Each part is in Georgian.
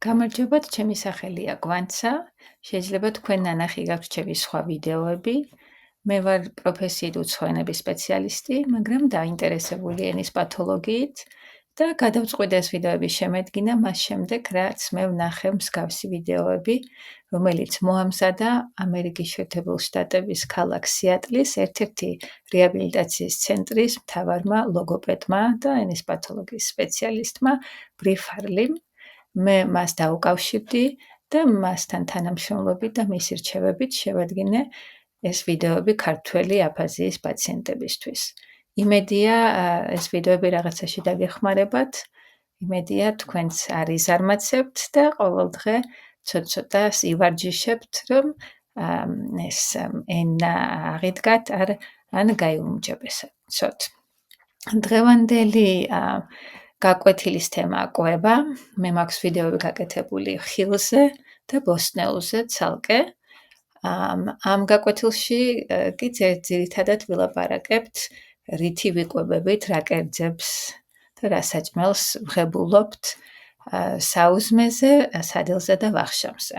გამარჯობათ, ჩემი სახელია გვანცა. შეიძლება თქვენ ნანახი გაქვთ ჩემი სხვა ვიდეოები. მე ვარ პროფესიით უცხოენების სპეციალისტი, მაგრამ დაინტერესებული ენის პათოლოგიით და გადავწყვიტე ეს ვიდეოების შემედგინა მას შემდეგ, რაც მე ვნახე მსგავსი ვიდეოები, რომელიც მოამზადა ამერიკის შეერთებულ შტატების ქალაქ სიატლის ერთ-ერთი რეაბილიტაციის ცენტრის მთავარმა ლოგოპედმა და ენის პათოლოგიის სპეციალისტმა ბრი ფარლიმ. მე მას დაუკავშირდი და მასთან თანამშრომლობით და მისი რჩევებით შევადგინე ეს ვიდეოები ქართველი აფაზიის პაციენტებისთვის. იმედია ეს ვიდეოები რაღაცაში დაგეხმარებათ, იმედია თქვენც არ იზარმაცებთ და ყოველდღე ცოტ-ცოტა ივარჯიშებთ, რომ ეს ენა აღიდგათ ან გაიუმჯობესოთ. დღევანდელი გაკვეთილის თემა ყვება. მე მაქვს ვიდეოები გაკეთებული ხილზე და ბოსტნეულზე ცალკე. ამ გაკვეთილში კი ძირითადად ვილაპარაკებთ, რითი ვიკვებებით, რა კერძებს და რა საჭმელს ვღებულობთ საუზმეზე, სადილზე და ვახშამზე.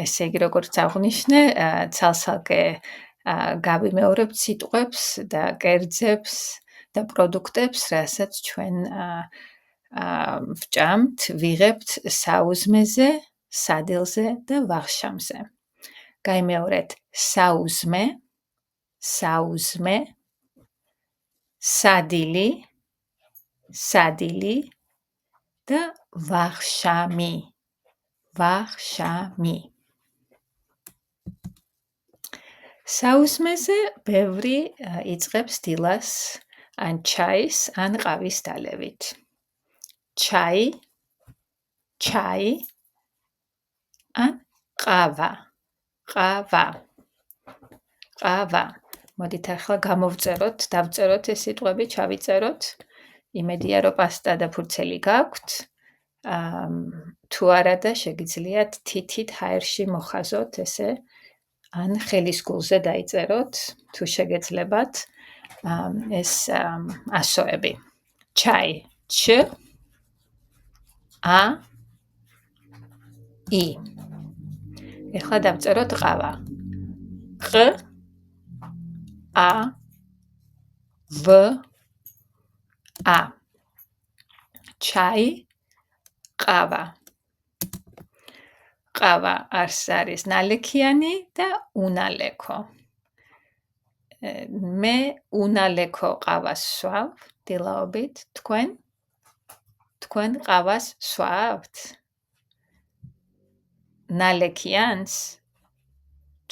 ესე იგი, როგორც აღვნიშნე, ცალ-ცალკე გავიმეორებთ სიტყვებს და კერძებს და პროდუქტებს, რასაც ჩვენ ვჭამთ, ვიღებთ საუზმეზე, სადილზე და ვახშამზე. გაიმეორეთ საუზმე, სადილი და ვახშამი. საუზმეზე ბევრი იწყებს დილას ან ჩაის, ან ყავის დალევით. ჩაი ან ყავა. მოდით ახლა დავწეროთ ეს სიტყვები, ჩავიწეროთ. იმედია, რომ პასტა და ფურცელი გაქვთ. თუ არა და შეგიძლიათ თითით ჰაერში მოხაზოთ ესე, ან ხელის გულზე დაიწეროთ, თუ შეგეძლებათ ეს ასოები. ჩაი, ჩ-ა-ი. ეხლა დავწეროთ ყავა. ყ-ა-ვ-ა. ჩაი, ყავა. ყავა არის ნალექიანი და უნალექო. მე უნალექო ყავას სვავ დილაობით, თქვენ ყავას სვავთ? ნალექიანს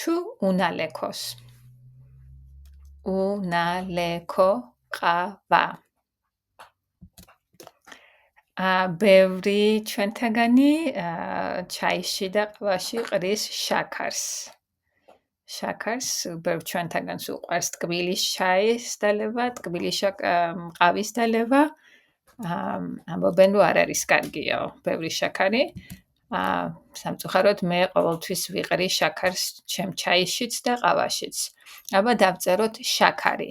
თუ უნალექოს? უნალექო ყავა. ბევრი ჩვენთაგანი ჩაიში და ყავაში ყრის შაქარს. ბევრ ჩვენთაგანს უყვარს ტკბილის ჩაის დალევა, ტკბილის ყავის დალევა. ამბობენ, რომ არ არის კარგიო ბევრი შაქარი. სამწუხაროდ მე ყოველთვის ვიყრი შაქარს ჩემ ჩაიშიც და ყავაშიც. აბა დავწეროთ შაქარი.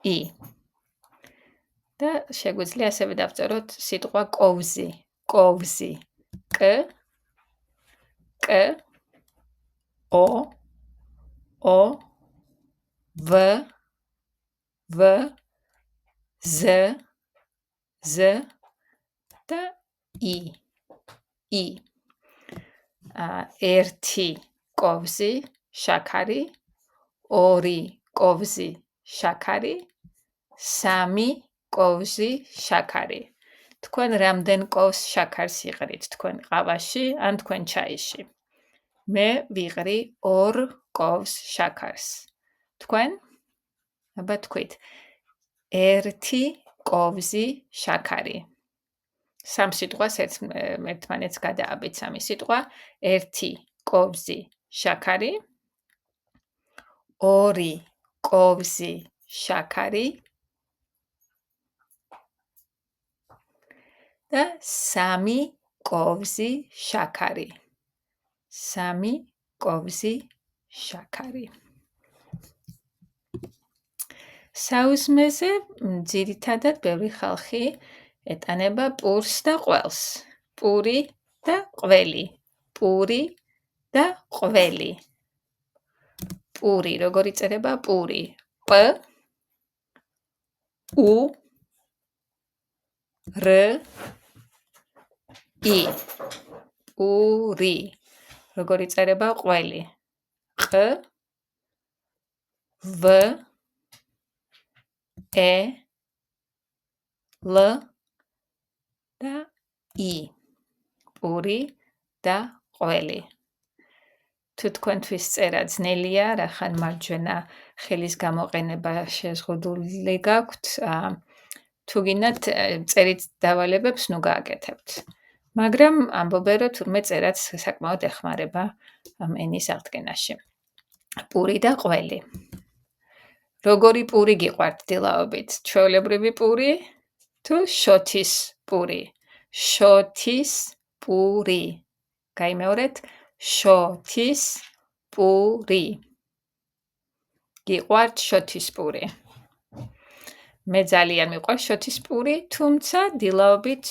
ი. და შეგვიძლია ასევე დავწეროთ სიტყვა კოვზი. კ-ო-ო-ვ-ზ და ი. ერთი კოვზი შაქარი, ორი კოვზი შაქარი, სამი კოვზი შაქარი. თქვენ რამდენ კოვს შაქარს იღრით თქვენ ყავაში ან თქვენ ჩაიში? მე ვიღრი 2 კოვს შაქარს. თქვენ? აბა თქვით. 1 კოვზი შაქარი. სამ სიტყვას ერთმანეთს გადააბით სამი სიტყვა. 1 კოვზი შაქარი, 2 კოვზი შაქარი, და 3 კოვზი შაქარი. 3 კოვზი შაქარი. საუზმეზე ძირითადად ბევრი ხალხი ეტანება პურს და ყველს. პური და ყველი. პური და ყველი. პური, როგორ იწერება პური? პ უ რ ი. პური. როგორ იწერება ყველი? ყ ვ ე ლ და ი. პური და ყველი. თუ თქვენთვის წერა ძნელია, რახან მარჯვენა ხელის გამოყენება შეზღუდული გაქვთ, თუ გინდათ წერით დავალებებს ნუ გააკეთებთ. მაგრამ ამბობენ, რომ თურმე წერაც საკმაოდ ეხმარება ამ ენის აღდგენაში. პური და ყველი. როგორი პური გიყვართ დილაობით? ჩვეულებრივი პური თუ შოთის პური? შოთის პური. გაიმეორეთ, შოთის პური. გიყვართ შოთის პური? მე ძალიან მიყვარს შოთის პური, თუმცა დილაობით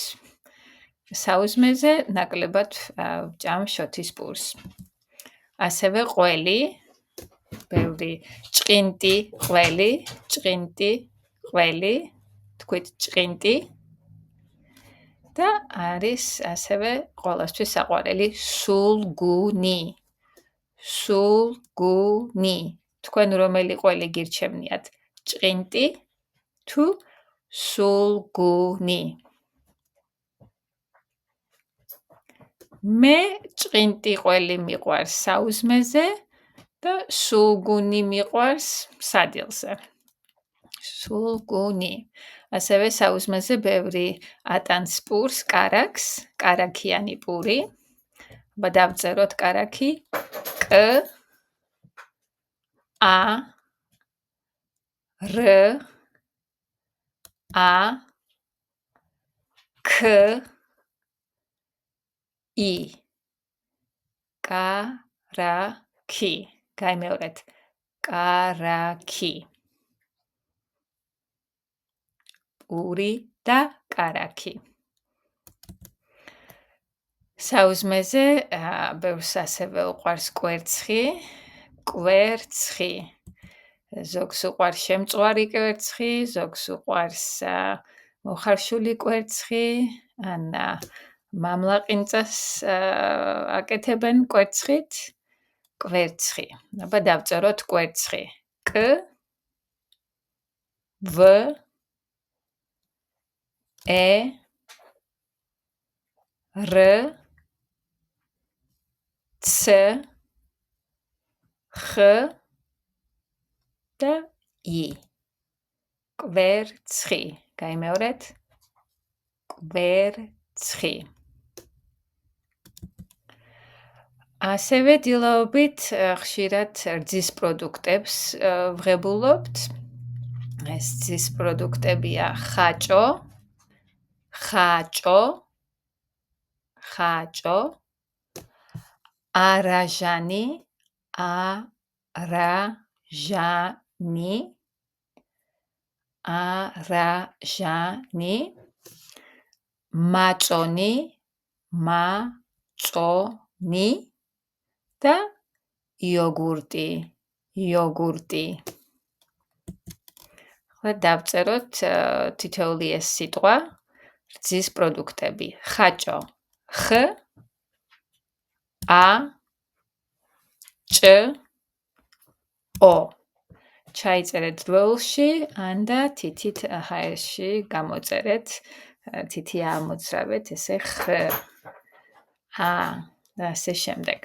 საუზმეზე ნაკლებად ვჭამ შოთის პურს. ასევე ყველი, ბევრი ჭყინტი ყველი, ჭყინტი ყველი, თქვით ჭყინტი და არის ასევე ყველასთვის საყვარელი სულგუნი. სულგუნი. თქვენ რომელი ყველი გირჩევნიათ? ჭყინტი თუ სულგუნი? მე ჭყინტი ყველი მიყვარს საუზმეზე და სულგუნი მიყვარს სადილზე. სულგუნი. ასევე საუზმეზე ბევრი ატანს პურს, კარაქს, კარაქიანი პური. დავწეროთ კარაქი კ ა ր ა ქ ი. კარაქი. გაიმეორეთ, კარაქი. პური და კარაქი. საუზმეზე ბევრს ასევე უყვარს კვერცხი. კვერცხი. ზოგს უყვარს შემწვარი კვერცხი, ზოგს უყვარს მოხარშული კვერცხი, ან მამლაყინწას აკეთებენ კვერცხით. კვერცხი. აბა დავწეროთ კვერცხი. კ ვ ე р ц ხ და ი. კვერცხი. გაიმეორეთ, კვერცხი. ასევე დილაობით ხშირად რძის პროდუქტებს ვღებულობთ. ეს რძის პროდუქტებია ხაჭო, ხაჭო, ხაჭო, არაჟანი, არაჟანი, არაჟანი, მაწონი, მაწონი და იოგურტი, იოგურტი. ახლა დავწეროთ თითოეული ეს სიტყვა, რძის პროდუქტები. ხაჭო, ხ ა ჭ ო. ჩაიწერეთ დველში, ან და თითით ჰაერში გამოწერეთ. თითი ამოძრავეთ, ესე ხ ა და ასე შემდეგ.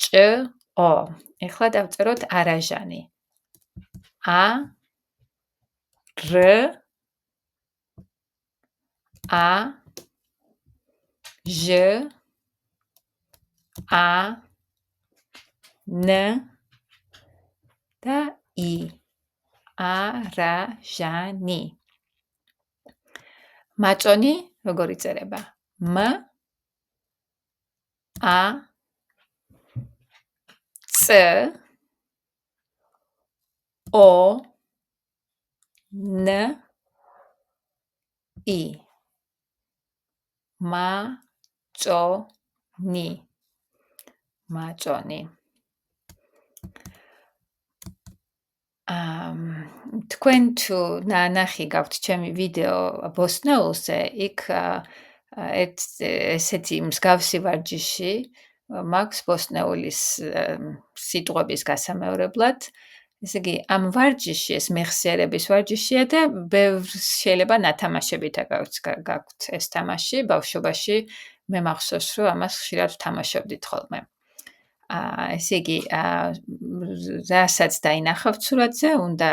ჭ ო. ეხლა დავწეროთ არაჟანი. ა ր ა ჟ ა ν და ი. არაჟანი. მაწონი როგორ იწერება? M A C O N I მაჭონი მაჭონი თქვენ თუ ნანახი გაქვთ ჩემი ვიდეო ბოსნეულზე იქ ესეთი მსგავსი ვარჯიში მაქვს ბოსნეულის სიტყვების გასამეორებლად ესე იგი ამ ვარჯიში ეს მეხსიერების ვარჯიშია და შეიძლება ნათამაშებით გაქვთ ეს თამაში ბავშვობაში მე მახსოვს რომ ამას ხშირად ვთამაშობდით ხოლმე ესე იგი რასაც დაინახავთ სურათზე უნდა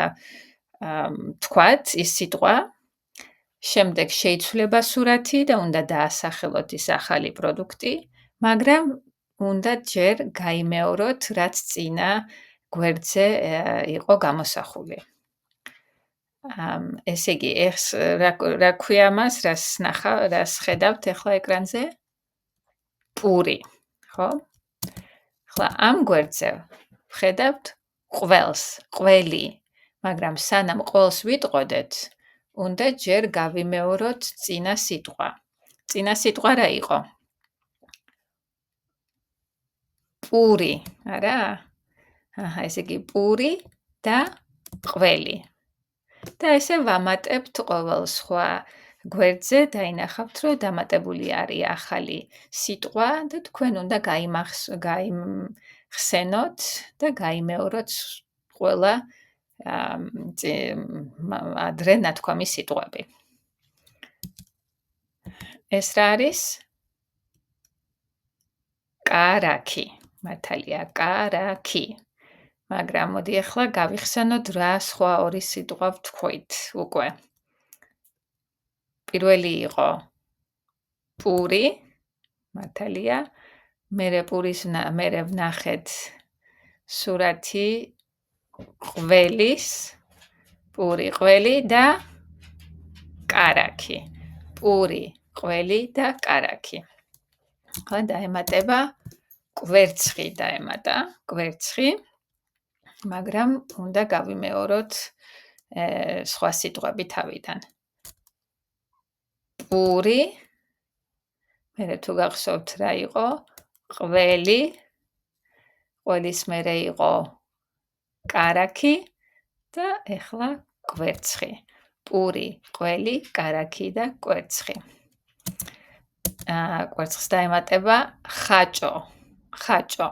თქვათ ის სიტყვა შემდეგ შეიცვლება სურათი და უნდა დაასახელოთ ის ახალი პროდუქტი მაგრამ უნდა ჯერ გაიმეოროთ რაც წინა გვერდზე იყო გამოსახული. ესე იგი, რა ქვია მას, რას ხედავთ ახლა ეკრანზე? პური, ხო? ახლა ამ გვერდზე ხედავთ ყველს, ყველი, მაგრამ სანამ ყველს ვიტყოდეთ, უნდა ჯერ გავიმეოროთ წინა სიტყვა. წინა სიტყვა რა იყო? პური, არა? ესე იგი პური და ყველი. და ესე ვამატებთ ყოველ სხვა გვერდზე დაინახავთ, რომ დამატებული არის ახალი სიტყვა და თქვენ უნდა გაიხსენოთ და გაიმეოროთ ყველა ადრე ნათქვამი სიტყვები. ეს რა არის? კარაკი. მართალია, კარაკი. მაგრამ მოდი ახლა გავიხსენოთ რა სხვა ორი სიტყვა ვთქვით უკვე. პირველი იყო პური, მართალია, მერე ვნახეთ სურათი ყველის, პური, ყველი და კარაკი. პური, ყველი და კარაკი. ხო, დაემატება კვერცხი დაემატა, კვერცხი. მაგრამ უნდა გავიმეოროთ სხვა სიტყვები თავიდან. პური, მერე თუ გახსოვთ რა იყო? ყველი, ყველის მერე იყო კარაკი და ეხლა კვერცხი. პური, ყველი, კარაკი და კვერცხი. კვერცხს დაემატება ხაჭო, ხაჭო.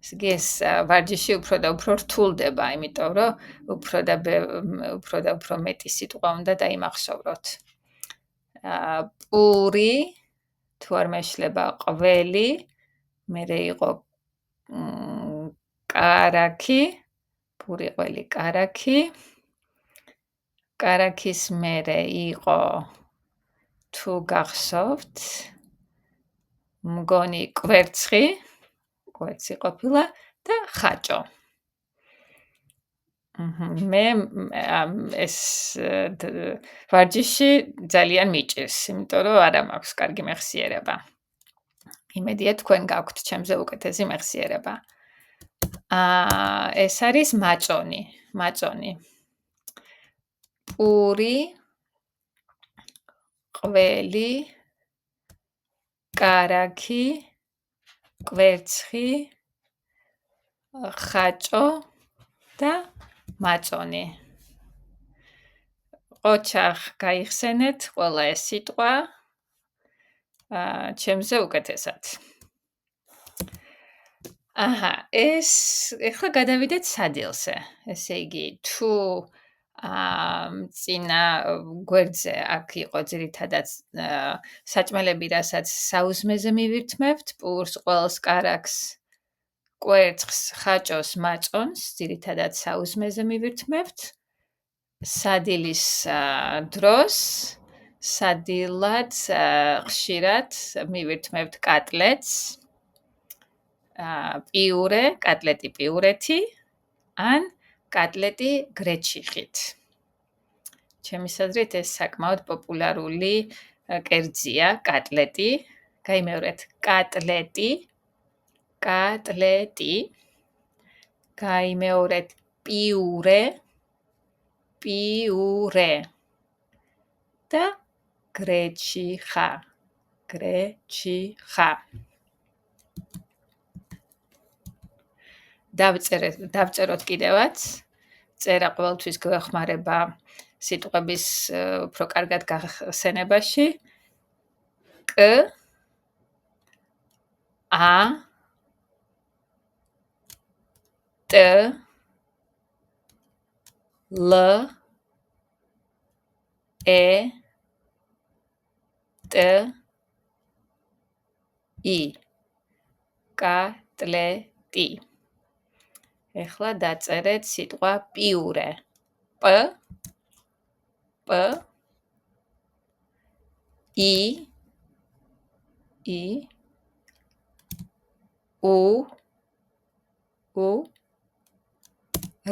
ეს ვარჯიში უფრო და უფრო რთულდება, იმიტომ რომ უფრო და უფრო მეტი სიტყვა უნდა დაიმახსოვროთ. პური, თუ არ მეშლება ყველი, მერე იყო კარაკი, პური, ყველი, კარაკი. კარაკის მერე იყო თუ გახსოვთ მგონი კვერცხი. კვერცხი ყოფილა და ხაჭო. მე ეს ვარჯიში ძალიან მიჭირს, იმიტომ რომ არა მაქვს კარგი მეხსიერება. იმედია თქვენ გაქვთ ჩემზე უკეთესი მეხსიერება. ეს არის მაჭონი, მაჭონი. პური, ყველი, კარაკი, კვერცხი, ხაჭო და მაჭონი. ოჩახ გაიხსენეთ ყველა ეს სიტყვა ჩემზე უკეთესად. ეს ეხლა გადავიდეთ სადილზე. ესე იგი, თუ წინა გვერდზე აქ იყო ძირითადად საჭმელები, რასაც საუზმეზე მივირთმევთ, პურს, ყველს, კარაკს, კვერცხს, ხაჭოს, მაჭონს, ძირითადად საუზმეზე მივირთმევთ. სადილის დროს, სადილად ხშირად მივირთმევთ კატლეტს, პიურე, კატლეტი პიურეთი, ან კატლეტი გრეჩიხით. ჩემის აზრით ეს საკმაოდ პოპულარული კერძია, კატლეტი. გაიმეორეთ, კატლეტი. კატლეტი. გაიმეორეთ, პიურე. პიურე. და გრეჩიხა. გრეჩიხა. დავწეროთ კიდევაც. წერა ყოველთვის გვეხმარება სიტყვების უფრო კარგად გახსენებაში. კ ა ტ ლ ე ტ ი კატლეტი. ეხლა დაწერეთ სიტყვა პიურე. პ პ ი ი უ უ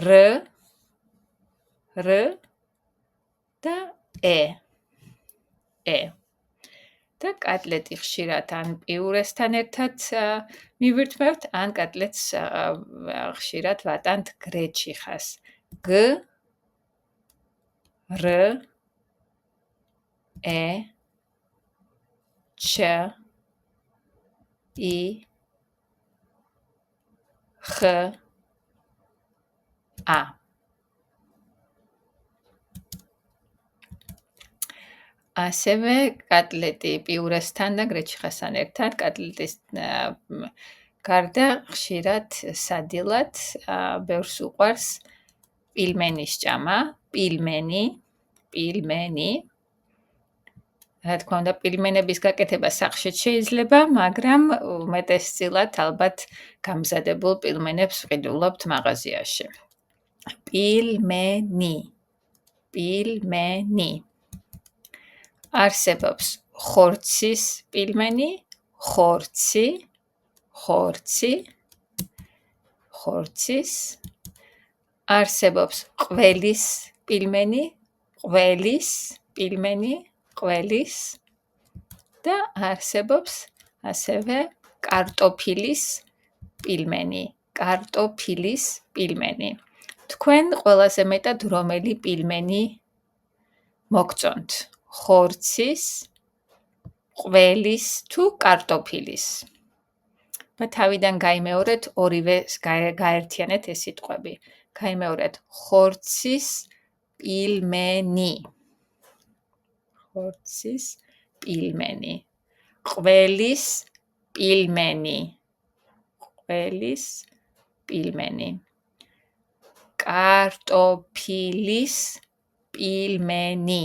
რ რ და ე ე. და კატლეტი ხშირად ან პიურესთან ერთად მივირთმევთ, ან კატლეტს ხშირად ვატანთ გრეჩიხას. გ რ ე ჩ ი ხ ა. ასევე კატლეტი პიურესთან და გრეჩიხასთან ერთად კატლეტის გარდა ხშირად სადილად ბევრს უყვარს პილმენის ჭამა. პილმენი. პილმენი. რა თქმა უნდა, პილმენების გაკეთება სახლშიც შეიძლება, მაგრამ უმეტესწილად ალბათ გამზადებულ პილმენებს ვყიდულობთ მაღაზიაში. პილმენი. პილმენი. არსებობს ხორცის პილმენი, ხორცი, ხორცი, ხორცის. არსებობს ყველის პილმენი, ყველის პილმენი, ყველის. და არსებობს ასევე კარტოფილის პილმენი, კარტოფილის პილმენი. თქვენ ყველაზე მეტად რომელი პილმენი მოგწონთ? ხორცის, ყველის თუ კარტოფილის? თავიდან გაიმეორეთ, ორივე გაერთიანეთ ეს სიტყვები. გაიმეორეთ, ხორცის პილმენი. ხორცის პილმენი. ყველის პილმენი. ყველის პილმენი. კარტოფილის პილმენი.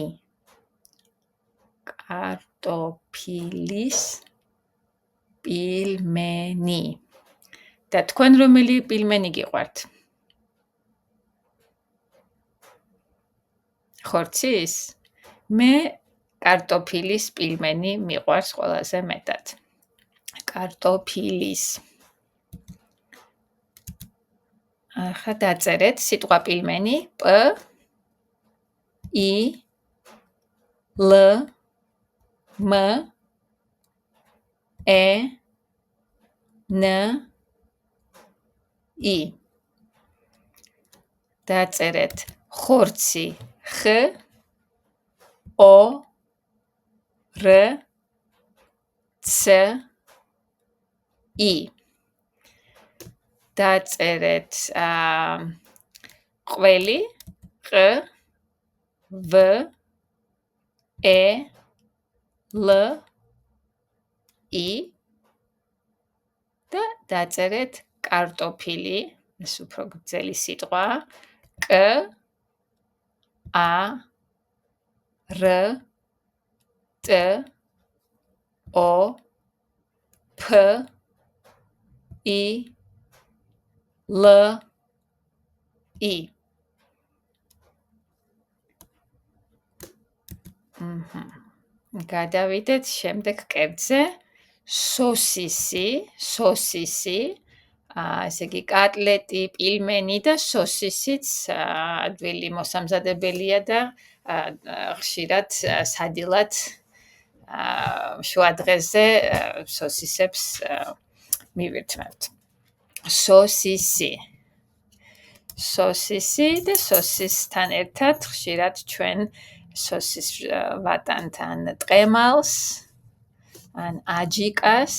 კარტოფილის პილმენი. და თქვენ რომელი პილმენი გიყვართ? ხორცის? მე კარტოფილის პილმენი მიყვარს ყველაზე მეტად. კარტოფილის. ახლა დაწერეთ სიტყვა პილმენი. პ ი ლ մ ე ն ი. დაწერეთ ხორცი. ხ ო რ ც ი. დაწერეთ ყველი. ყ ვ ე ლ ი. და დაწერეთ კარტოფილი, ეს უფრო გრძელი სიტყვა. კ ა რ ტ ო ფ ი ლ ი. გადავიდეთ შემდეგ კერძზე. სოსისი, სოსისი. ესე იგი კატლეტი, პილმენი და სოსისიც ადვილი მოსამზადებელია და ხშირად სადილად შუა დღეზე სოსისებს მივირთმევთ. სოსისი და სოსისთან ერთად ხშირად ჩვენ სოსის ვატანთ ან ტყემალს, ან აჯიკას,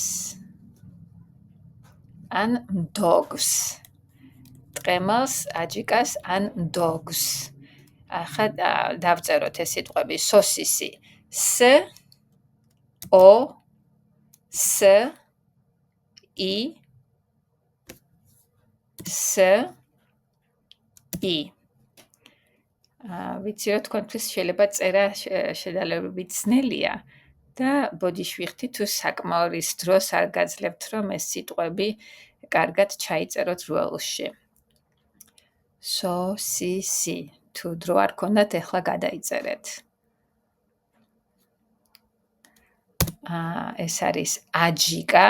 ან მდოგს. ტყემალს, აჯიკას, ან მდოგს. ახლა დავწეროთ ეს სიტყვები. სოსისი. S, O, S, I, S, I. ვიციო თქვენთვის შეიძლება წერა შედარებით ძნელია და ბოდიშვიხთი თუ საკმაო რის დროს არ გაძლევთ, რომ ეს სიტყვები კარგად ჩაიწეროთ რუელში. სოსისი. თუ დრო არ ქონდათ, ეხლა გადაიწერეთ. ეს არის აჯიკა.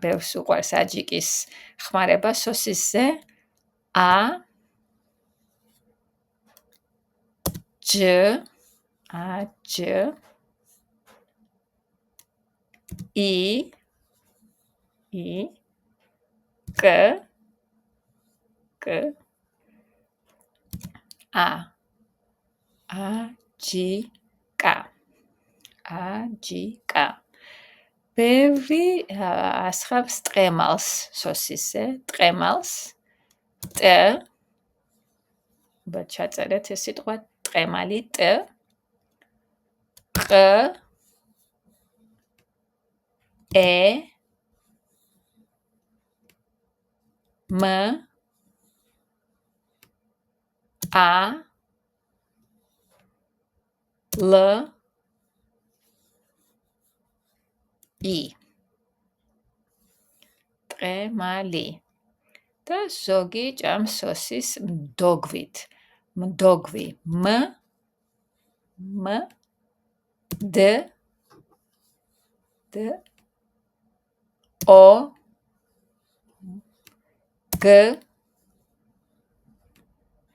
ბევრს უყვარს აჯიკის ხმარება სოსისზე. J, I, K, აჯიკა. ბევრი ასხავს ტყემალს სოსისზე. ტყემალს. T, ჩაწერეთ ეს სიტყვა. ტყემალი. T, Q, E, M, A, L, I. ტყემალი. და ზოგი ჭამს სოსის მდოგვით. მდოგვი. M, D, O, G,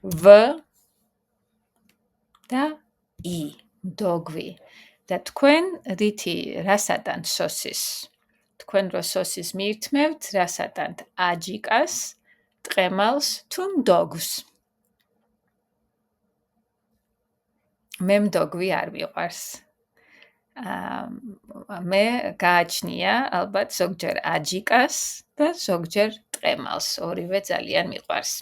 V და I. მდოგვი. და თქვენ რითი რასატანთ სოსის? თქვენ რო სოსის მიირთმევთ, რასატანთ? აჯიკას, ტყემალს თუ მდოგვს? მე მდოგვი არ მიყვარს. მე გააჩნია ალბათ ზოგჯერ აჯიკას და ზოგჯერ ტყემალს. ორივე ძალიან მიყვარს.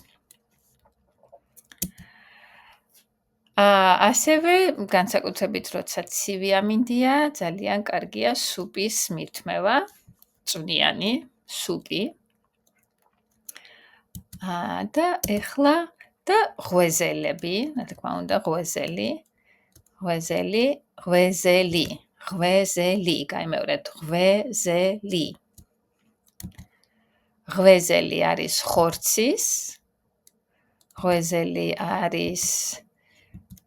ასევე განსაკუთრებით როცა ცივი ამინდია, ძალიან კარგია სუპის მირთმევა, წვნიანი სუპი. და ეხლა და ღვეზელები, რა თქმა უნდა, ღვეზელი, გაიმეორეთ, ღვეზელი. ღვეზელი არის ხორცის, ღვეზელი არის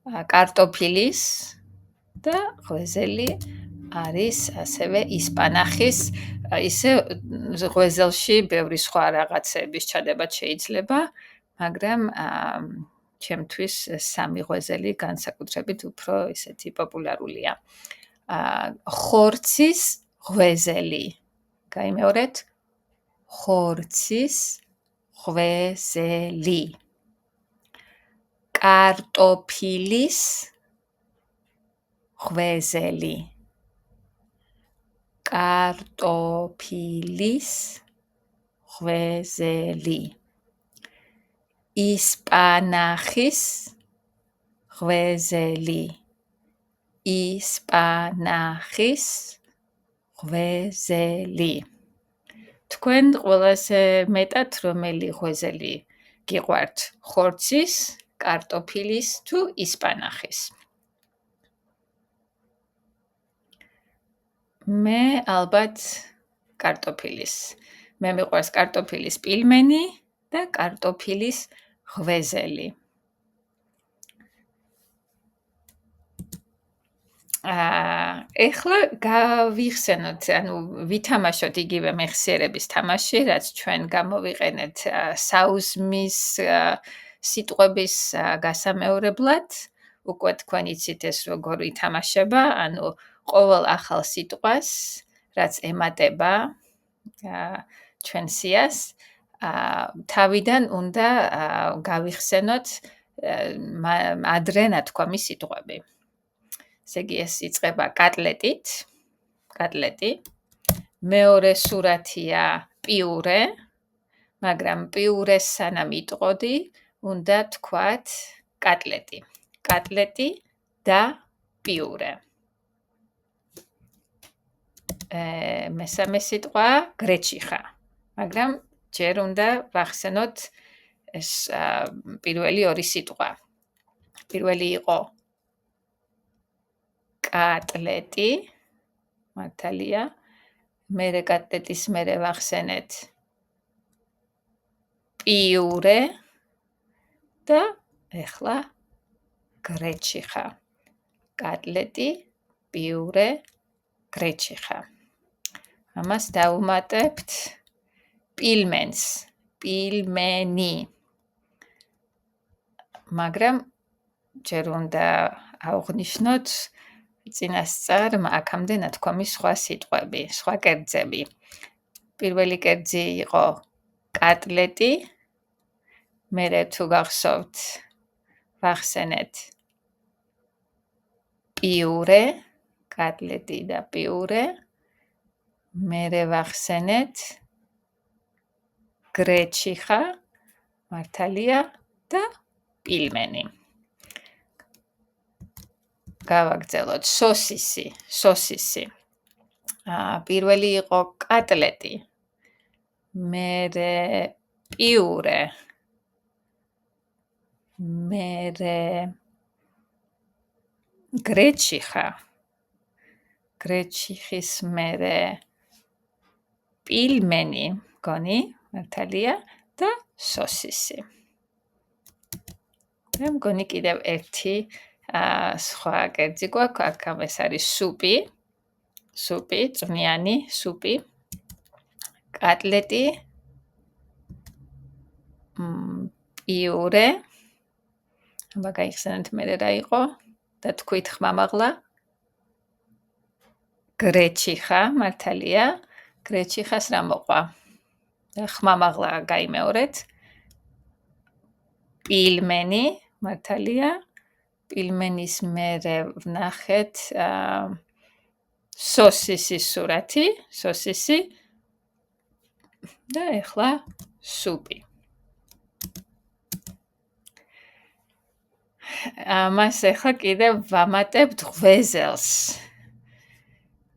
კარტოფილის და ღვეზელი არის ასევე ისპანახის. ისე ღვეზელში ბევრი სხვა რაღაცების ჩადებაც შეიძლება, მაგრამ ჩემთვის სამი ღვეზელი განსაკუთრებით უფრო ისეთი პოპულარულია. ხორცის ღვეზელი. გაიმეორეთ, ხორცის ღვეზელი. კარტოფილის ღვეზელი. კარტოფილის ღვეზელი. ისპანახის ღვეზელი. ისპანახის ღვეზელი. თქვენ ყველაზე მეტად რომელი ღვეზელი გიყვართ? ხორცის, კარტოფილის თუ ისპანახის? მე ალბათ კარტოფილის. მე მიყვარს კარტოფილის პილმენი და კარტოფილის ღვეზელი. ეხლა გავიხსენოთ, ანუ ვითამაშოთ იგივე მეხსიერების თამაში, რაც ჩვენ გამოვიყენეთ საუზმის სიტყვების გასამეორებლად. უკვე თქვენ იცით ეს როგორ ითამაშება, ანუ ყოველ ახალ სიტყვას, რაც ემატება ჩვენ სიას, თავიდან უნდა გავიხსენოთ ადრე ნათქვამი სიტყვები. ესე იგი ეს იწყება კატლეტი. მეორე სურათია პიურე, მაგრამ პიურეს სანამ იტყოდი, უნდა თქვათ კატლეტი. კატლეტი და პიურე. მესამე სიტყვა გრეჩიხა, მაგრამ ჯერ უნდა ვახსენოთ ეს პირველი ორი სიტყვა. პირველი იყო კატლეტი, მართალია, მერე კატლეტის მერე ვახსენეთ პიურე და ეხლა გრეჩიხა. კატლეტი, პიურე, გრეჩიხა. ამას დავუმატებთ პილმენს, პილმენი. მაგრამ ჯერ უნდა ავღნიშნოთ წინასწარ აქამდე ნათქვამი სხვა სიტყვები, სხვა კერძები. პირველი კერძი იყო კატლეტი, მერე თუ გახსოვთ ვახსენეთ პიურე, კატლეტი და პიურე, მერე ვახსენეთ გრეჩიხა, მართალია და პილმენი. გავაგრძელოთ სოსისი. პირველი იყო კატლეტი, მერე პიურე, მერე გრეჩიხა, გრეჩიხის მერე პილმენი, გონი, მართალია და სოსისი. მე მგონი კიდევ ერთი სხვა კერძი გვაქვს, აქ ეს არის სუპი, წვნიანი სუპი, კატლეტი, პიურე, აბა გაიხსენოთ მერე რა იყო და თქვით ხმამაღლა, გრეჩიხა, მართალია, გრეჩიხას რა მოყვა? ხმამაღლა გაიმეორეთ, პილმენი, მართალია, პილმენის მერე ვნახეთ სოსისის სურათი, სოსისი და ეხლა სუპი. ამას ეხლა კიდევ ვამატებთ ღვეზელს.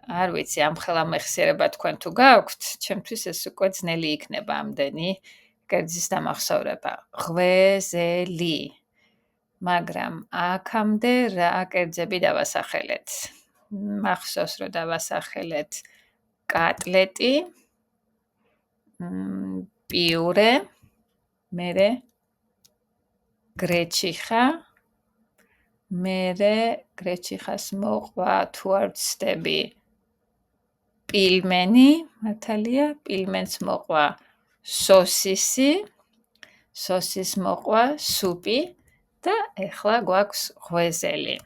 არ ვიცი, ამ ხელა მეხსიერება თქვენ თუ გაქვთ, ჩემთვის ეს უკვე ძნელი იქნება ამდენი კერძის დამახსოვრება. ღვეზელი. მაგრამ აქამდე რა კერძები დავასახელეთ? მახსოვს, რომ დავასახელეთ კატლეტი, პიურე, მერე გრეჩიხა, მერე გრეჩიხას მოყვა თუ არ ვცდები პილმენი, მართალია, პილმენს მოყვა სოსისი, სოსის მოყვა სუპი და ეხლა გვაქვს ღვეზელი.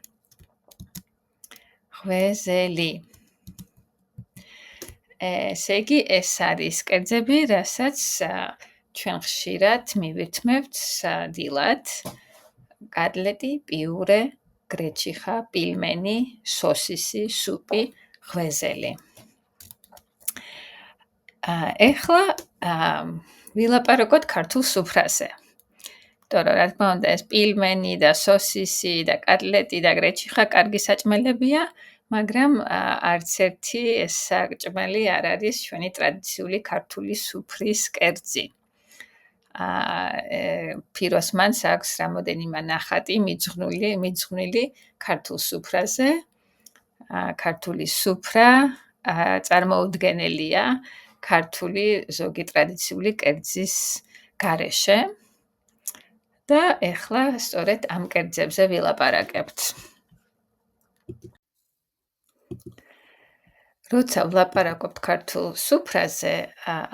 ესე იგი, ეს არის კერძები, რასაც ჩვენ ხშირად მივირთმევთ დილად. კატლეტი, პიურე, გრეჩიხა, პილმენი, სოსისი, სუპი, ღვეზელი. ეხლა ვილაპარაკოთ ქართულ სუფრაზე. იმიტომ რომ რა თქმა უნდა ეს პილმენი და სოსისი და კატლეტი და გრეჩიხა კარგი საჭმელებია, მაგრამ არც ერთი ეს საჭმელი არ არის ჩვენი ტრადიციული ქართული სუფრის კერძი. ფიროსმანს აქვს რამოდენიმე ნახატი მიძღვნილი ქართულ სუფრაზე. ქართული სუფრა წარმოუდგენელია ქართული ზოგი ტრადიციული კერძის გარეშე. და ეხლა სწორედ ამ კერძებზე ვილაპარაკებთ. როცა ვლაპარაკობთ ქართულ სუფრაზე,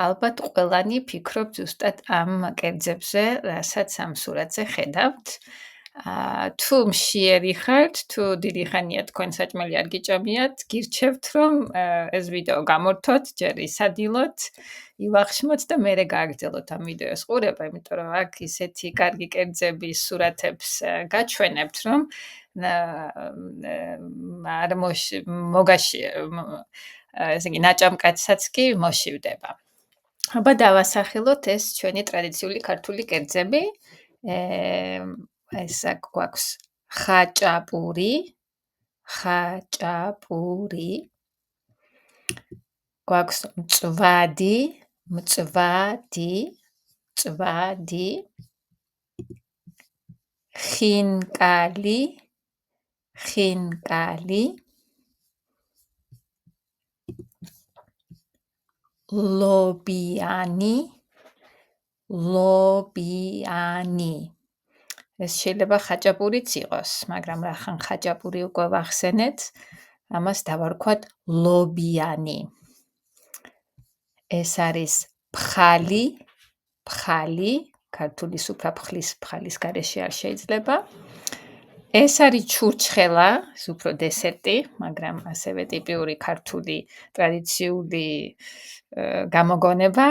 ალბათ ყველანი ფიქრობთ ზუსტად ამ კერძებზე, რასაც ამ სურათზე ხედავთ. თუ მშიერი ხართ, თუ დიდი ხანია თქვენ საჭმელი არ გიჭამიათ, გირჩევთ რომ ეს ვიდეო გამორთოთ, ჯერ ისადილოთ, ივახშმოთ და მერე გააგრძელოთ ამ ვიდეოს ყურება, იმიტომ რომ აქ ისეთი კარგი კერძების სურათებს გაჩვენებთ, რომ არ მოგაში ესე იგი ნაჭამკაცსაც კი მოშივდება. აბა დავასახელოთ ეს ჩვენი ტრადიციული ქართული კერძები. ეს აქ გვაქვს ხაჭაპური, გვაქვს მწვადი, ხინკალი, ლობიანი. ეს შეიძლება ხაჭაპურიც იყოს, მაგრამ რახან ხაჭაპური უკვე ვახსენეთ, ამას დავარქვათ ლობიანი. ეს არის ფხალი, ქართული სუფრაფხლის ფხალის გარეშე არ შეიძლება. ეს არის ჩურჩხელა, ეს უფრო დესერტი, მაგრამ ასევე ტიპიური ქართული ტრადიციული გამოგონება,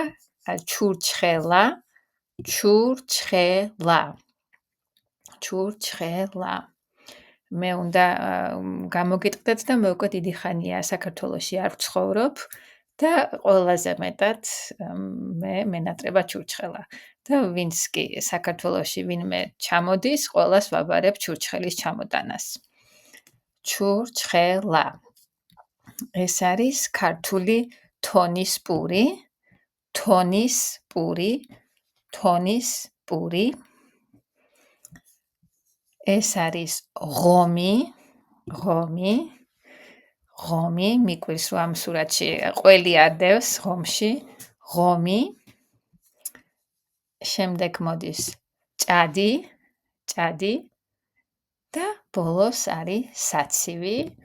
ჩურჩხელა. მე უნდა გამოგიტყდეთ და მე უკვე დიდი ხანია საქართველოში არ ვცხოვრობ და ყველაზე მეტად მე მენატრება ჩურჩხელა. და ვინც კი საქართველოში ვინმე ჩამოდის, ყველას ვაბარებ ჩურჩხელის ჩამოტანას. ჩურჩხელა. ეს არის ქართული თონის პური. ეს არის ღომი, მიკვირს რომ ამ სურათში ყველი ადევს ღომში, ღომი. შემდეგ მოდის ჭადი და ბოლოს არის საცივი,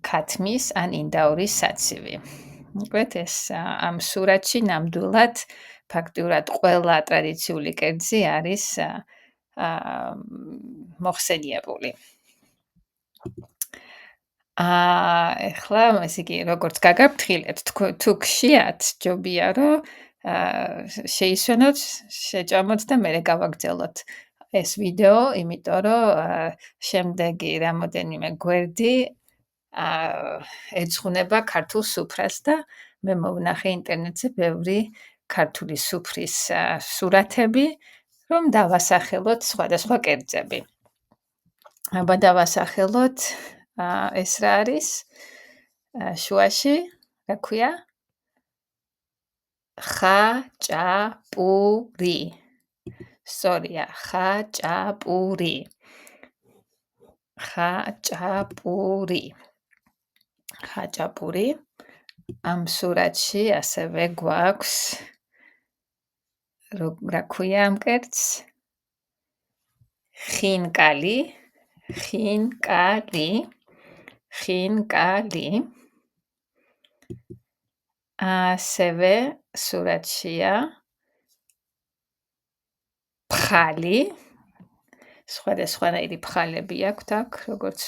ქათმის ან ინდაურის საცივი. მოკლედ ეს ამ სურათში ნამდვილად ფაქტიურად ყველა ტრადიციული კერძი არის მოხსენიებული. ეხლა ესე იგი როგორც გაგაფრთხილეთ, თუ გშიათ, ჯობია რომ შეისვენოთ, შეჭამოთ და მერე გავაგრძელოთ ეს ვიდეო, იმიტომ რომ შემდეგი რამოდენიმე გვერდი ეძღვნება ქართულ სუფრას და მე მოვნახე ინტერნეტზე ბევრი ქართული სუფრის სურათები, რომ დავასახელოთ სხვადასხვა კერძები. აბა დავასახელოთ ეს რა არის? შუაში, რა ქვია? ხაჭაპური. სწორია, ხაჭაპური. ამ სურათში ასევე გვაქვს რა ქვია ამ კერძს? ხინკალი. ასევე სურათშია ფხალი. სხვადასხვანაირი ფხალები აქვთ აქ, როგორც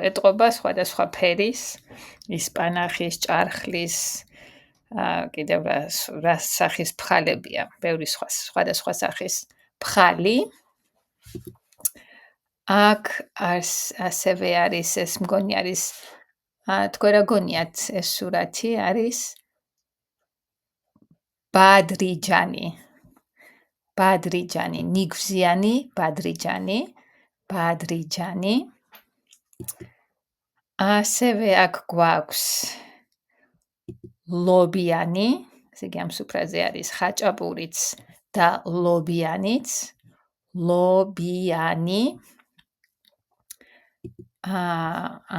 ეტყობა სხვადასხვა ფერის, ისპანახის, ჭარხლის, კიდევ რა სახის ფხალებია, ბევრი სხვადასხვა სახის ფხალი. აქ ასევე არის ეს მგონი არის თქვენ რა გონიათ ეს სურათი არის ბადრიჯანი, ნიგვზიანი ბადრიჯანი. ასევე აქ გვაქვს ლობიანი, ესე იგი ამ სუფრაზე არის ხაჭაპურიც და ლობიანიც.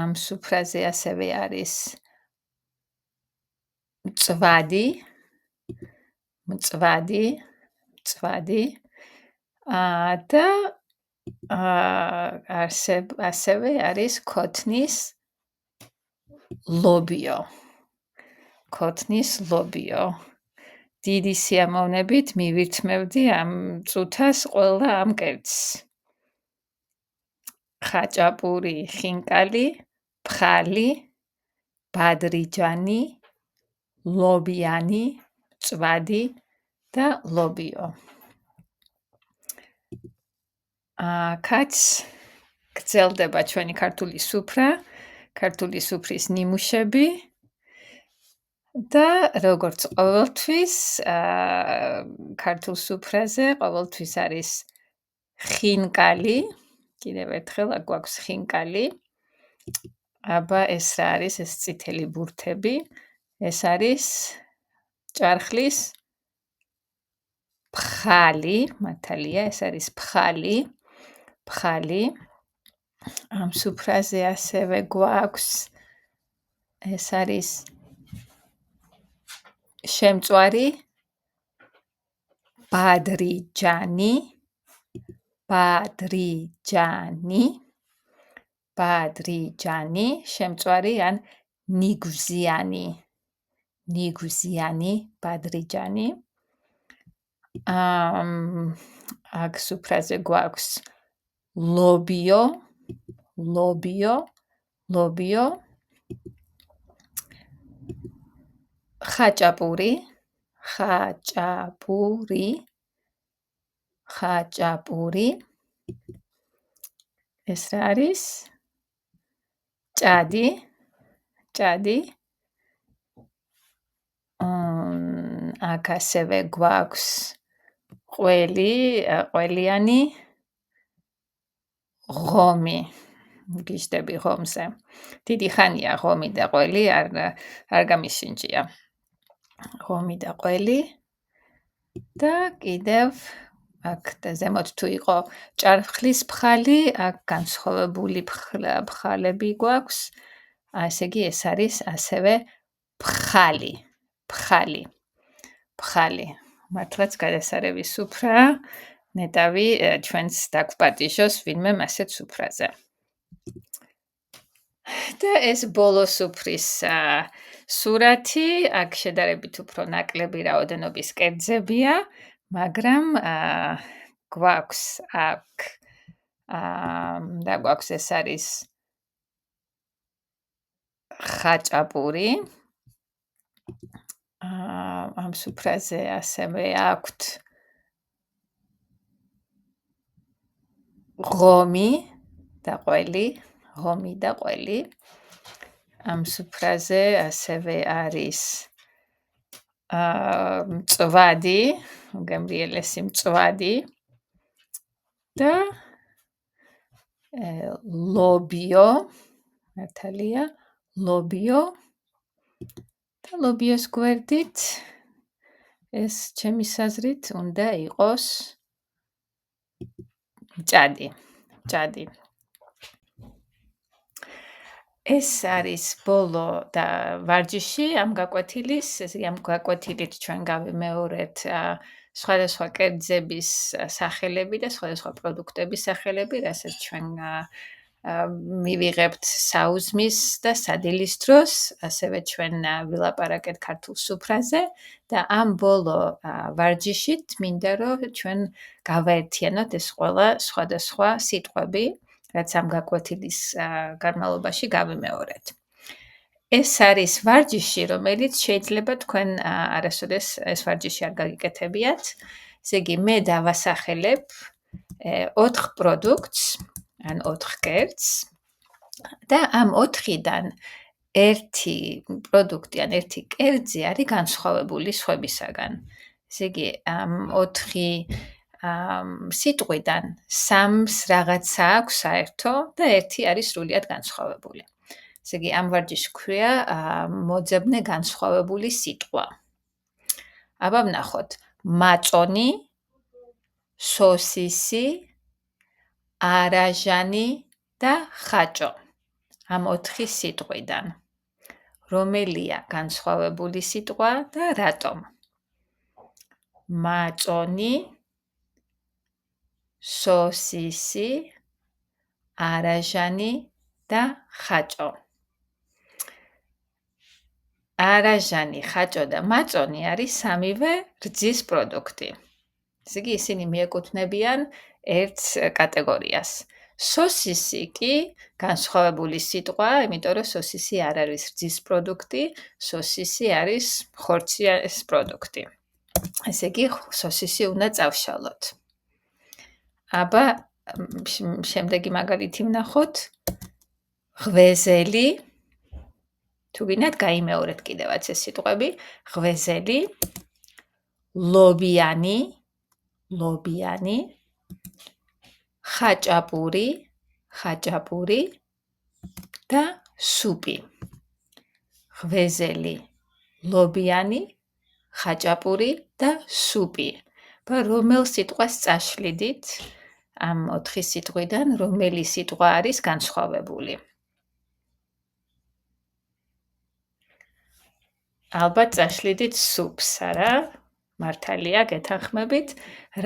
ამ სუფრაზე ასევე არის მწვადი და ასევე არის ქოთნის ლობიო. დიდი სიამოვნებით მივირთმევდი ამ წუთას ყველა ამ კერძს. ხაჭაპური, ხინკალი, ფხალი, ბადრიჯანი, ლობიანი, მწვადი და ლობიო. კაც გრძელდება ჩვენი ქართული სუფრა, ქართული სუფრის ნიმუშები და როგორც ყოველთვის ქართულ სუფრაზე ყოველთვის არის ხინკალი, კიდევ ერთხელ აქ გვაქვს ხინკალი. აბა ეს რა არის, ეს წითელი ბურთები, ეს არის ჭარხლის ფხალი, მართალია, ეს არის ფხალი. ამ სუფრაზე ასევე გვაქვს ეს არის შემწვარი ბადრიჯანი, შემწვარი ან ნიგვზიანი ბადრიჯანი. აქ სუფრაზე გვაქვს ლობიო, ხაჭაპური, ეს რა არის? ჭადი, აქ ასევე გვაქვს ყველიანი, ღომი, გიჟდები ღომზე. დიდი ხანია ღომი და ყველი არ გამისინჯია. ღომი და ყველი და კიდევ აქ და ზემოთ თუ იყო ჭარხლის ფხალი, აქ განსხვავებული ფხალები გვაქვს. ესე იგი ეს არის ასევე ფხალი. მართლაც გადასარევი სუფრაა. ნეტავი ჩვენს დაგვპატიჟოს ვინმე ასეთ სუფრაზე. და ეს ბოლო სუფრის სურათი, აქ შედარებით უფრო ნაკლები რაოდენობის კერძებია, მაგრამ გვაქვს აქ და გვაქვს ეს არის ხაჭაპური. ამ სუფრაზე ასევე აქვთ ღომი და ყველი. ამ სუფრაზე ასევე არის მწვადი, გემრიელესი მწვადი და ლობიო, მართალია, ლობიო და ლობიოს გვერდით ეს ჩემი საზრით უნდა იყოს ჭადი. ეს არის ბოლო და ვარჯიში ამ გაკვეთილის, ამ გაკვეთილით ჩვენ გავიმეორეთ სხვადასხვა კერძების სახელები და სხვადასხვა პროდუქტების სახელები, რასაც ჩვენ მივიღებთ საუზმის და სადილის დროს, ასევე ჩვენ ვილაპარაკეთ ქართულ სუფრაზე და ამ ბოლო ვარჯიშით მინდა რომ ჩვენ გავაერთიანოთ ეს ყველა სხვადასხვა სიტყვები, რაც ამ გაკვეთილის განმავლობაში გავიმეორეთ. ეს არის ვარჯიში, რომელიც შეიძლება თქვენ არასოდეს ეს ვარჯიში არ გაგიკეთებიათ. ესე იგი, მე დავასახელებ 4 პროდუქტს, ან 4 კერძს და ამ 4-დან ერთი პროდუქტი ან ერთი კერძი არის განსხვავებული სხვებისაგან. ესე იგი, ამ 4 სიტყვიდან 3-ს რაღაცა აქვს საერთო და ერთი არის სრულიად განსხვავებული. ესე იგი, ამ ვარჯიშს ქვია მოძებნე განსხვავებული სიტყვა. აბა ვნახოთ. მაწონი, სოსისი, არაჟანი და ხაჭო. ამ 4 სიტყვიდან. რომელია განსხვავებული სიტყვა და რატომ? მაწონი, სოსისი, არაჟანი და ხაჭო. არაჟანი, ხაჭო და მაწონი არის სამივე რძის პროდუქტი. ესე იგი, ისინი მიეკუთვნებიან ერთ კატეგორიას. სოსისი კი განსხვავებული სიტყვაა, იმიტომ რომ სოსისი არ არის რძის პროდუქტი, სოსისი არის ხორცის პროდუქტი. ესე იგი, სოსისი უნდა წავშალოთ. აბა, შემდეგი მაგალითი ვნახოთ. ღვეზელი, თუ გინდათ გაიმეორეთ კიდევაც ეს სიტყვები, ღვეზელი, ლობიანი, ხაჭაპური და სუპი. ღვეზელი, ლობიანი, ხაჭაპური და სუპი. რომელ სიტყვას წაშლიდით ამ 4 სიტყვიდან რომელი სიტყვა არის განსხვავებული? ალბათ წაშლიდით სუპს, არა? მართალია, გეთანხმებით.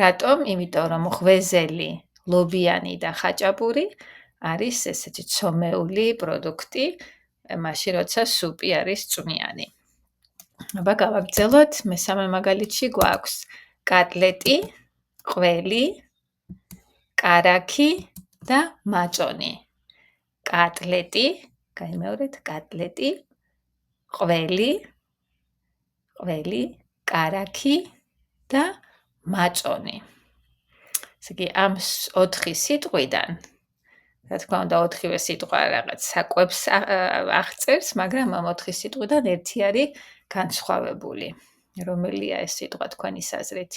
რატომ? იმიტომ რომ ღვეზელი, ლობიანი და ხაჭაპური არის ესეთი ცომეული პროდუქტი, მაშინ როცა სუპი არის წვნიანი. აბა გავაგრძელოთ, მესამე მაგალითში გვაქვს კატლეტი, ყველი, კარაქი და მაწონი. კატლეტი, გაიმეორეთ, კატლეტი, ყველი, კარაქი და მაწონი. ესე იგი, ამ 4 სიტყვიდან, რა თქმა უნდა, 4-ვე სიტყვა რაღაც საკვებს აღწერს, მაგრამ ამ 4 სიტყვიდან ერთი არის განსხვავებული. რომელია ეს სიტყვა თქვენი აზრით?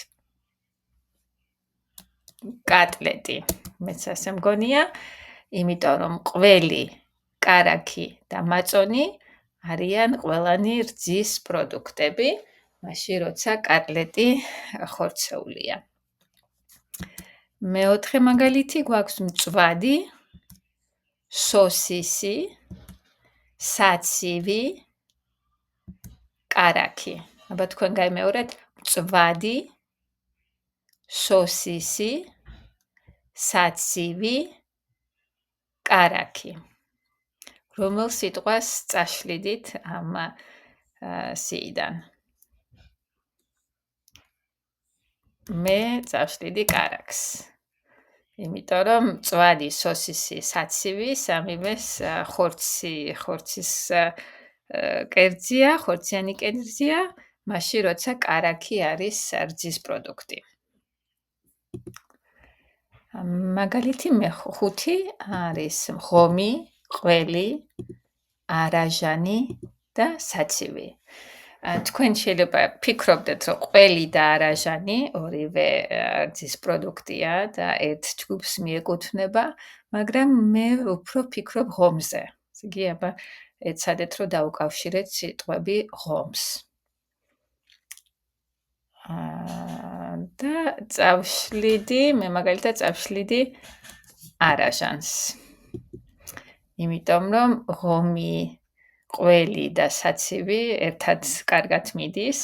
კატლეტი. მეც ასე მგონია, იმიტომ რომ ყველი, კარაქი და მაწონი არიან ყველანი რძის პროდუქტები, მაშინ როცა კატლეტი ხორცეულია. მეოთხე მაგალითი გვაქვს მწვადი, სოსისი, საცივი, კარაქი. აბა თქვენ გაიმეორეთ, მწვადი, სოსისი, საცივი, კარაქი. რომელ სიტყვას წაშლიდით ამ სიიდან? მე წავშლიდი კარაქს. იმიტომ რომ მწვადი, სოსისი, საცივი სამივეს ხორცის კერძია, ხორციანი კერძია, მაშინ როცა კარაქი არის რძის პროდუქტი. მაგალითი მეხუთი არის ღომი, ყველი, არაჟანი და საცივი. თქვენ შეიძლება ფიქრობდეთ, რომ ყველი და არაჟანი ორივე რძის პროდუქტია და ერთ ჯგუფს მიეკუთვნება, მაგრამ მე უფრო ფიქრობ ღომზე. ესე იგი, აბა ეცადეთ, რომ დაუკავშირეთ სიტყვები ღომს. და მე მაგალითად წავშლიდი არაჟანს. იმიტომ რომ ღომი, ყველი და საცივი ერთად კარგად მიდის.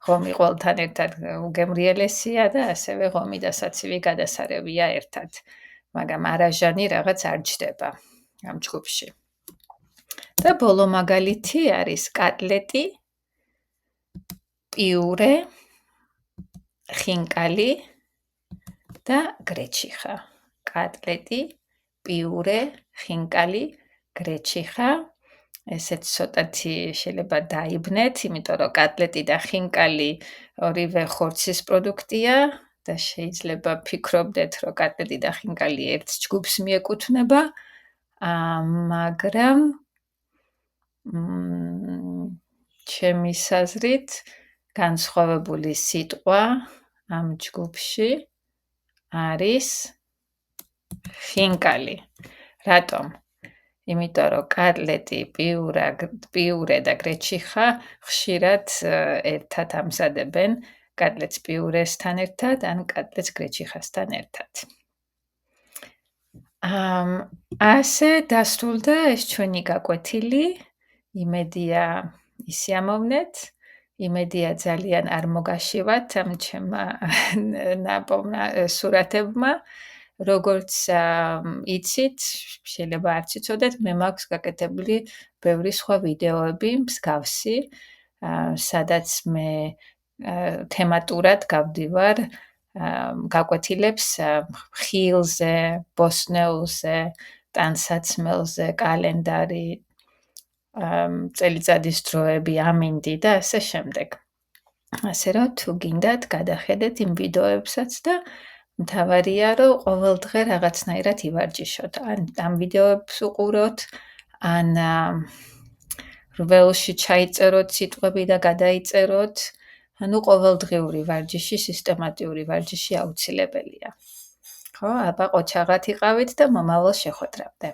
ღომი ყველთან ერთად უგემრიელესია და ასევე ღომი და საცივი გადასარევია ერთად. მაგრამ არაჟანი რაღაც არ ჯდება ამ ჯგუფში. და ბოლო მაგალითი არის კატლეტი, პიურე, ხინკალი და გრეჩიხა. კატლეტი, პიურე, ხინკალი, გრეჩიხა. ესეც ცოტათი შეიძლება დაიბნეთ, იმიტომ რომ კატლეტი და ხინკალი ორივე ხორცის პროდუქტია და შეიძლება ფიქრობდეთ, რომ კატლეტი და ხინკალი ერთ ჯგუფს მიეკუთვნება, მაგრამ ჩემი აზრით განსხვავებული სიტყვა ამ ჯგუფში არის ხინკალი. რატომ? იმიტომ რომ კატლეტი, პიურე და გრეჩიხა ხშირად ერთად ამზადებენ კატლეტს პიურესთან ერთად ან კატლეტს გრეჩიხასთან ერთად. ასე დასრულდა ეს ჩვენი გაკვეთილი. იმედია ისიამოვნეთ. იმედია ძალიან არ მოგაშივათ ამ ჩემმა სურათებმა. როგორც იცით, შეიძლება არც იცოდეთ, მე მაქვს გაკეთებული ბევრი სხვა ვიდეოები მსგავსი, სადაც მე თემატურად გავდივარ გაკვეთილებს ხილზე, ბოსნეულზე, ტანსაცმელზე, კალენდარი, წელიწადის დროები, ამინდი და ასე შემდეგ. ასე რომ თუ გინდათ გადახედეთ იმ ვიდეოებსაც და მთავარია რომ ყოველდღე რაღაცნაირად ივარჯიშოთ. ან ამ ვიდეოებს უყუროთ, ან რველში ჩაიწეროთ სიტყვები და გადაიწეროთ. ანუ ყოველდღიური ვარჯიში, სისტემატიური ვარჯიში აუცილებელია. ხო, აბა ყოჩაღად იყავით და მომავალ შეხვედრამდე.